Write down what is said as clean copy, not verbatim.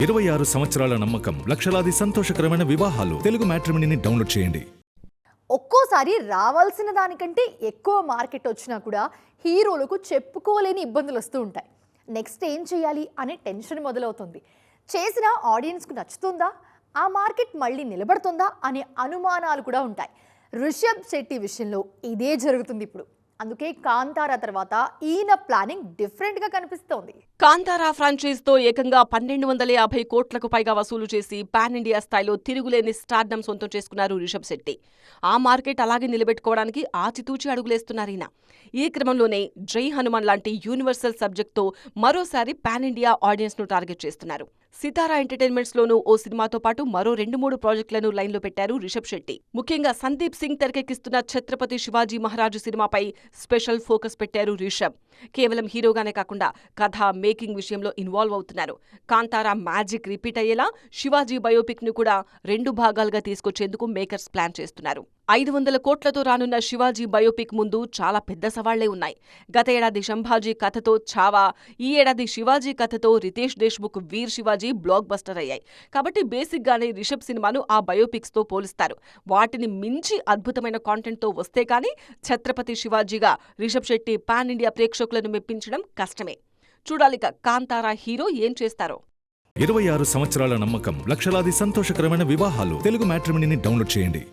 26 సంవత్సరాల నమ్మకం, లక్షలాది సంతోషకరమైన వివాహాలు. తెలుగు మ్యాట్రిమోనీని డౌన్లోడ్ చేయండి. ఒక్కోసారి రావాల్సిన దానికంటే ఎక్కువ మార్కెట్ వచ్చినా కూడా హీరోలకు చెప్పుకోలేని ఇబ్బందులు వస్తూ ఉంటాయి. నెక్స్ట్ ఏం చేయాలి అనే టెన్షన్ మొదలవుతుంది. చేసిన ఆడియన్స్కు నచ్చుతుందా, ఆ మార్కెట్ మళ్ళీ నిలబడుతుందా అనే అనుమానాలు కూడా ఉంటాయి. రిషబ్ శెట్టి విషయంలో ఇదే జరుగుతుంది ఇప్పుడు. అందుకే కాంతారా తర్వాత ఈయన ప్లానింగ్ డిఫరెంట్ గా కనిపిస్తోంది. కాంతారా ఫ్రాంచైజ్ తో ఏకంగా 1250 కోట్లకు పైగా వసూలు చేసి పాన్ ఇండియా స్థాయిలో తిరుగులేని స్టార్డమ్ సొంతం చేసుకున్నారు రిషబ్ శెట్టి. ఆ మార్కెట్ అలాగే నిలబెట్టుకోవడానికి ఆచితూచి అడుగులేస్తున్నారు ఈయన. ఈ క్రమంలోనే జై హనుమాన్ లాంటి యూనివర్సల్ సబ్జెక్ట్ తో మరోసారి పాన్ ఇండియా ఆడియన్స్ ను టార్గెట్ చేస్తున్నారు. సితారా ఎంటర్టైన్మెంట్స్ లోనూ ఓ సినిమాతో పాటు మరో 2-3 ప్రాజెక్టులను లైన్లో పెట్టారు రిషబ్ శెట్టి. ముఖ్యంగా సందీప్ సింగ్ తెరకెక్కిస్తున్న ఛత్రపతి శివాజీ మహారాజు సినిమాపై స్పెషల్ ఫోకస్ పెట్టారు రిషబ్. కేవలం హీరోగానే కాకుండా కథ, మేకింగ్ విషయంలో ఇన్వాల్వ్ అవుతున్నారు. కాంతారా మ్యాజిక్ రిపీట్ అయ్యేలా శివాజీ బయోపిక్ ను కూడా 2 భాగాలుగా తీసుకొచ్చేందుకు మేకర్స్ ప్లాన్ చేస్తున్నారు. 500 కోట్లతో రానున్న శివాజీ బయోపిక్ ముందు చాలా పెద్ద సవాళ్లే ఉన్నాయి. గత ఏడాది సంభాజీ కథతో ఛావా, ఈ ఏడాది శివాజీ కథతో రితేష్ దేశ్ముఖ్ వీర్ శివాజీ బ్లాక్ బస్టర్ అయ్యాయి. కాబట్టి బేసిక్ గానే రిషబ్ సినిమాను ఆ బయోపిక్స్ తో పోలుస్తారు. వాటిని మించి అద్భుతమైన కాంటెంట్ తో వస్తే కానీ ఛత్రపతి శివాజీగా రిషబ్ శెట్టి పాన్ ఇండియా ప్రేక్షకులను మెప్పించడం కష్టమే. చూడాలిక కాంతారా హీరో ఏం చేస్తారో. 26 సంవత్సరాల నమ్మకం, లక్షలాది సంతోషకరమైన వివాహాలు. తెలుగు మ్యాట్రిమోనీని డౌన్లోడ్ చేయండి.